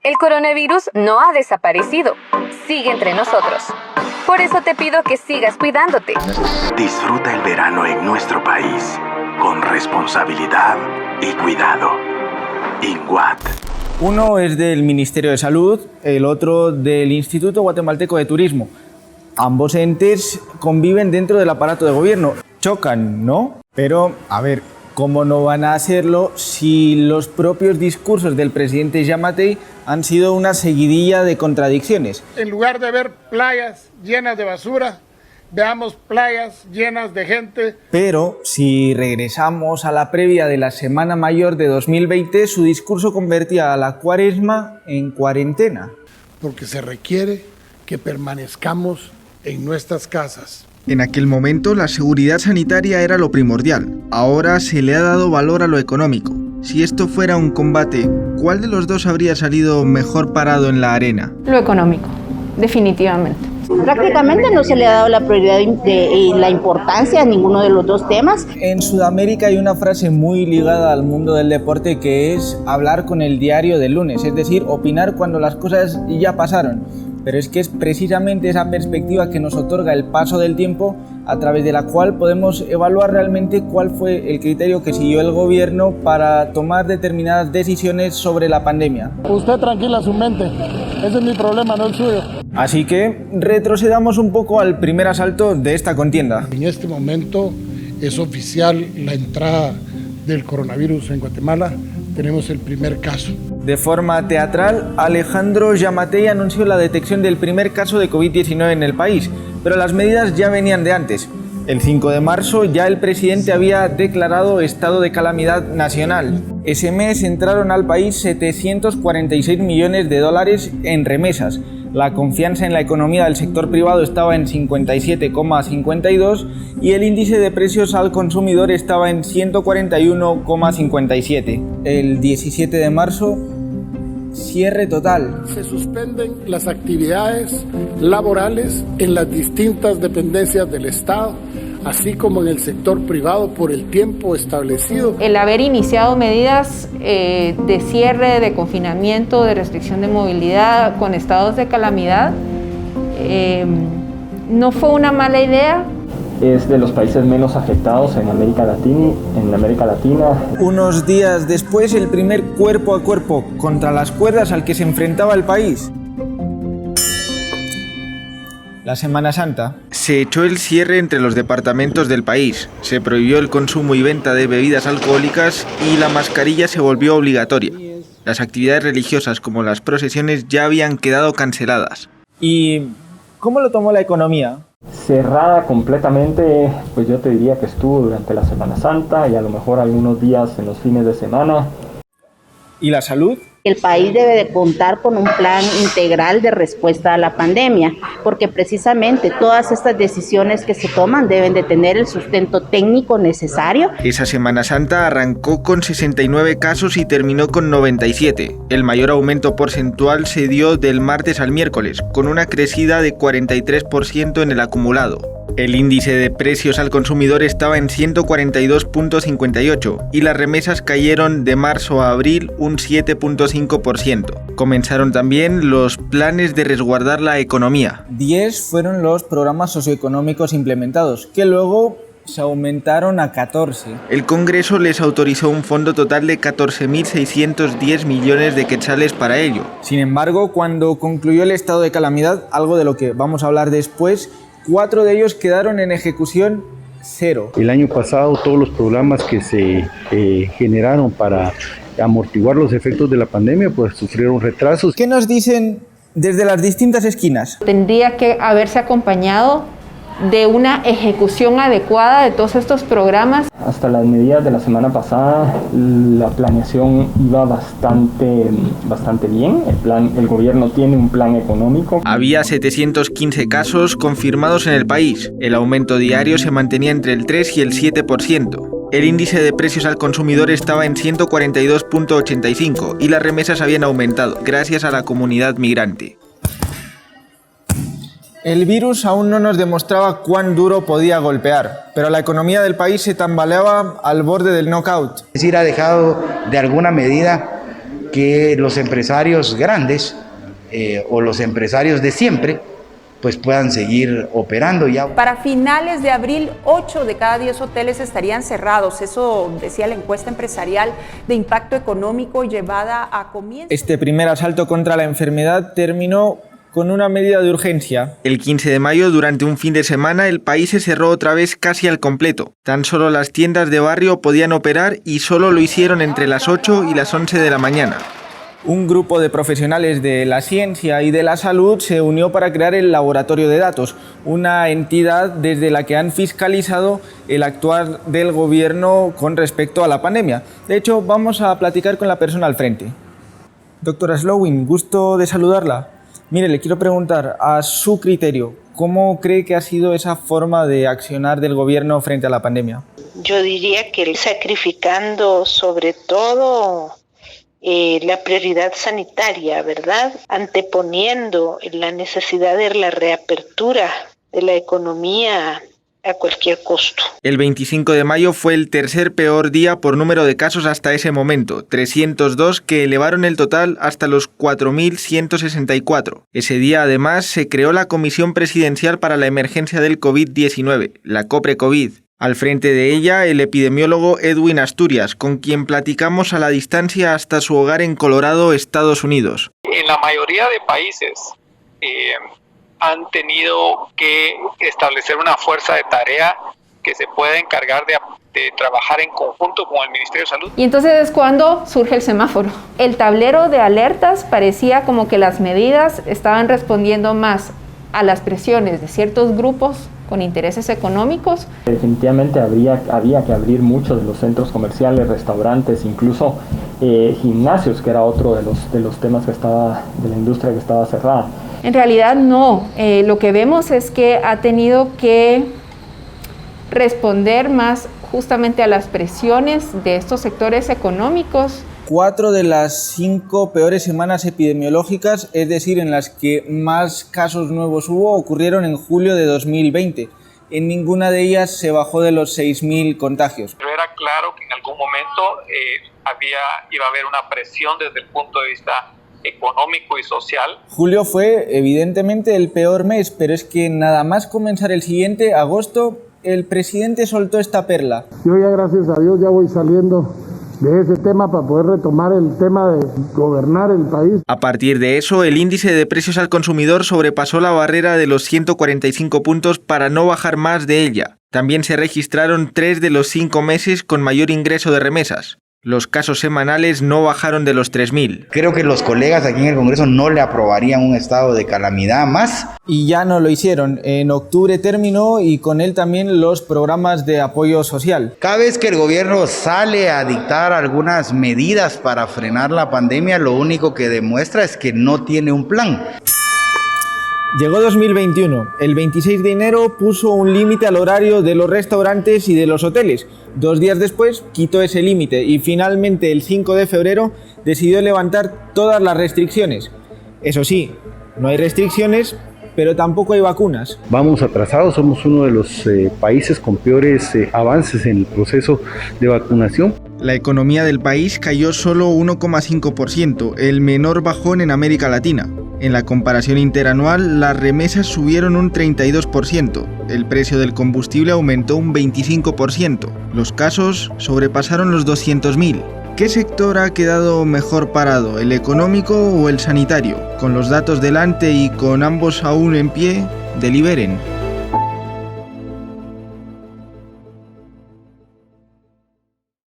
El coronavirus no ha desaparecido, sigue entre nosotros. Por eso te pido que sigas cuidándote. Disfruta el verano en nuestro país, con responsabilidad y cuidado. INGUAT. Uno es del Ministerio de Salud, el otro del Instituto Guatemalteco de Turismo. Ambos entes conviven dentro del aparato de gobierno. Chocan, ¿no? Pero, a ver, ¿cómo no van a hacerlo si los propios discursos del presidente Giammattei han sido una seguidilla de contradicciones? En lugar de ver playas llenas de basura, veamos playas llenas de gente. Pero si regresamos a la previa de la Semana Mayor de 2020, su discurso convertía a la Cuaresma en cuarentena. Porque se requiere que permanezcamos en nuestras casas. En aquel momento la seguridad sanitaria era lo primordial. Ahora se le ha dado valor a lo económico. Si esto fuera un combate, ¿cuál de los dos habría salido mejor parado en la arena? Lo económico, definitivamente. Prácticamente no se le ha dado la prioridad y la importancia a ninguno de los dos temas. En Sudamérica hay una frase muy ligada al mundo del deporte que es hablar con el diario del lunes, es decir, opinar cuando las cosas ya pasaron. Pero es que es precisamente esa perspectiva que nos otorga el paso del tiempo, a través de la cual podemos evaluar realmente cuál fue el criterio que siguió el gobierno para tomar determinadas decisiones sobre la pandemia. Usted tranquila su mente, ese es mi problema, no el suyo. Así que retrocedamos un poco al primer asalto de esta contienda. En este momento es oficial la entrada del coronavirus en Guatemala. Tenemos el primer caso. De forma teatral, Alejandro Giammattei anunció la detección del primer caso de COVID-19 en el país, pero las medidas ya venían de antes. El 5 de marzo ya el presidente había declarado estado de calamidad nacional. Ese mes entraron al país 746 millones de dólares en remesas. La confianza en la economía del sector privado estaba en 57,52 y el índice de precios al consumidor estaba en 141,57. El 17 de marzo, cierre total. Se suspenden las actividades laborales en las distintas dependencias del Estado, así como en el sector privado por el tiempo establecido. El haber iniciado medidas de cierre, de confinamiento, de restricción de movilidad con estados de calamidad, no fue una mala idea. Es de los países menos afectados en América Latina. Unos días después, el primer cuerpo a cuerpo contra las cuerdas al que se enfrentaba el país. La Semana Santa. Se echó el cierre entre los departamentos del país, se prohibió el consumo y venta de bebidas alcohólicas y la mascarilla se volvió obligatoria. Las actividades religiosas como las procesiones ya habían quedado canceladas. ¿Y cómo lo tomó la economía? Cerrada completamente, pues yo te diría que estuvo durante la Semana Santa y a lo mejor algunos días en los fines de semana. ¿Y la salud? El país debe de contar con un plan integral de respuesta a la pandemia, porque precisamente todas estas decisiones que se toman deben de tener el sustento técnico necesario. Esa Semana Santa arrancó con 69 casos y terminó con 97. El mayor aumento porcentual se dio del martes al miércoles, con una crecida de 43% en el acumulado. El índice de precios al consumidor estaba en 142,58 y las remesas cayeron de marzo a abril un 7,5%. Comenzaron también los planes de resguardar la economía. 10 fueron los programas socioeconómicos implementados, que luego se aumentaron a 14. El Congreso les autorizó un fondo total de 14.610 millones de quetzales para ello. Sin embargo, cuando concluyó el estado de calamidad, algo de lo que vamos a hablar después, 4 de ellos quedaron en ejecución 0. El año pasado todos los programas que se generaron para amortiguar los efectos de la pandemia pues sufrieron retrasos. ¿Qué nos dicen desde las distintas esquinas? Tendría que haberse acompañado de una ejecución adecuada de todos estos programas. Hasta las medidas de la semana pasada, la planeación iba bastante bien. El gobierno tiene un plan económico. Había 715 casos confirmados en el país. El aumento diario se mantenía entre el 3 y el 7%. El índice de precios al consumidor estaba en 142,85 y las remesas habían aumentado gracias a la comunidad migrante. El virus aún no nos demostraba cuán duro podía golpear, pero la economía del país se tambaleaba al borde del knockout. Es decir, ha dejado de alguna medida que los empresarios grandes o los empresarios de siempre pues puedan seguir operando ya. Para finales de abril, 8 de cada 10 hoteles estarían cerrados. Eso decía la encuesta empresarial de impacto económico llevada a comienzo. Este primer asalto contra la enfermedad terminó con una medida de urgencia. El 15 de mayo, durante un fin de semana, el país se cerró otra vez casi al completo. Tan solo las tiendas de barrio podían operar y solo lo hicieron entre las 8 y las 11 de la mañana. Un grupo de profesionales de la ciencia y de la salud se unió para crear el Laboratorio de Datos, una entidad desde la que han fiscalizado el actuar del gobierno con respecto a la pandemia. De hecho, vamos a platicar con la persona al frente. Doctora Slowin, gusto de saludarla. Mire, le quiero preguntar, a su criterio, ¿cómo cree que ha sido esa forma de accionar del gobierno frente a la pandemia? Yo diría que sacrificando sobre todo la prioridad sanitaria, ¿verdad? Anteponiendo la necesidad de la reapertura de la economía a cualquier costo. El 25 de mayo fue el tercer peor día por número de casos hasta ese momento, 302, que elevaron el total hasta los 4.164. Ese día, además, se creó la Comisión Presidencial para la Emergencia del COVID-19, la COPRE-COVID. Al frente de ella, el epidemiólogo Edwin Asturias, con quien platicamos a la distancia hasta su hogar en Colorado, Estados Unidos. En la mayoría de países han tenido que establecer una fuerza de tarea que se pueda encargar de trabajar en conjunto con el Ministerio de Salud. Y entonces es cuando surge el semáforo. El tablero de alertas parecía como que las medidas estaban respondiendo más a las presiones de ciertos grupos con intereses económicos. Definitivamente había que abrir muchos de los centros comerciales, restaurantes, incluso gimnasios, que era otro de los temas de la industria que estaba cerrada. En realidad no, lo que vemos es que ha tenido que responder más justamente a las presiones de estos sectores económicos. 4 de las 5 peores semanas epidemiológicas, es decir, en las que más casos nuevos hubo, ocurrieron en julio de 2020. En ninguna de ellas se bajó de los 6.000 contagios. Pero era claro que en algún momento iba a haber una presión desde el punto de vista económico y social. Julio fue evidentemente el peor mes, pero es que nada más comenzar el siguiente, agosto, el presidente soltó esta perla. Yo ya, gracias a Dios, ya voy saliendo de ese tema para poder retomar el tema de gobernar el país. A partir de eso, el índice de precios al consumidor sobrepasó la barrera de los 145 puntos para no bajar más de ella. También se registraron 3 de los 5 meses con mayor ingreso de remesas. Los casos semanales no bajaron de los 3.000. Creo que los colegas aquí en el Congreso no le aprobarían un estado de calamidad más. Y ya no lo hicieron. En octubre terminó y con él también los programas de apoyo social. Cada vez que el gobierno sale a dictar algunas medidas para frenar la pandemia, lo único que demuestra es que no tiene un plan. Llegó 2021. El 26 de enero puso un límite al horario de los restaurantes y de los hoteles. 2 días después quitó ese límite y finalmente el 5 de febrero decidió levantar todas las restricciones. Eso sí, no hay restricciones, pero tampoco hay vacunas. Vamos atrasados, somos uno de los países con peores avances en el proceso de vacunación. La economía del país cayó solo 1,5%, el menor bajón en América Latina. En la comparación interanual, las remesas subieron un 32%, el precio del combustible aumentó un 25%, los casos sobrepasaron los 200.000. ¿Qué sector ha quedado mejor parado, el económico o el sanitario? Con los datos delante y con ambos aún en pie, deliberen.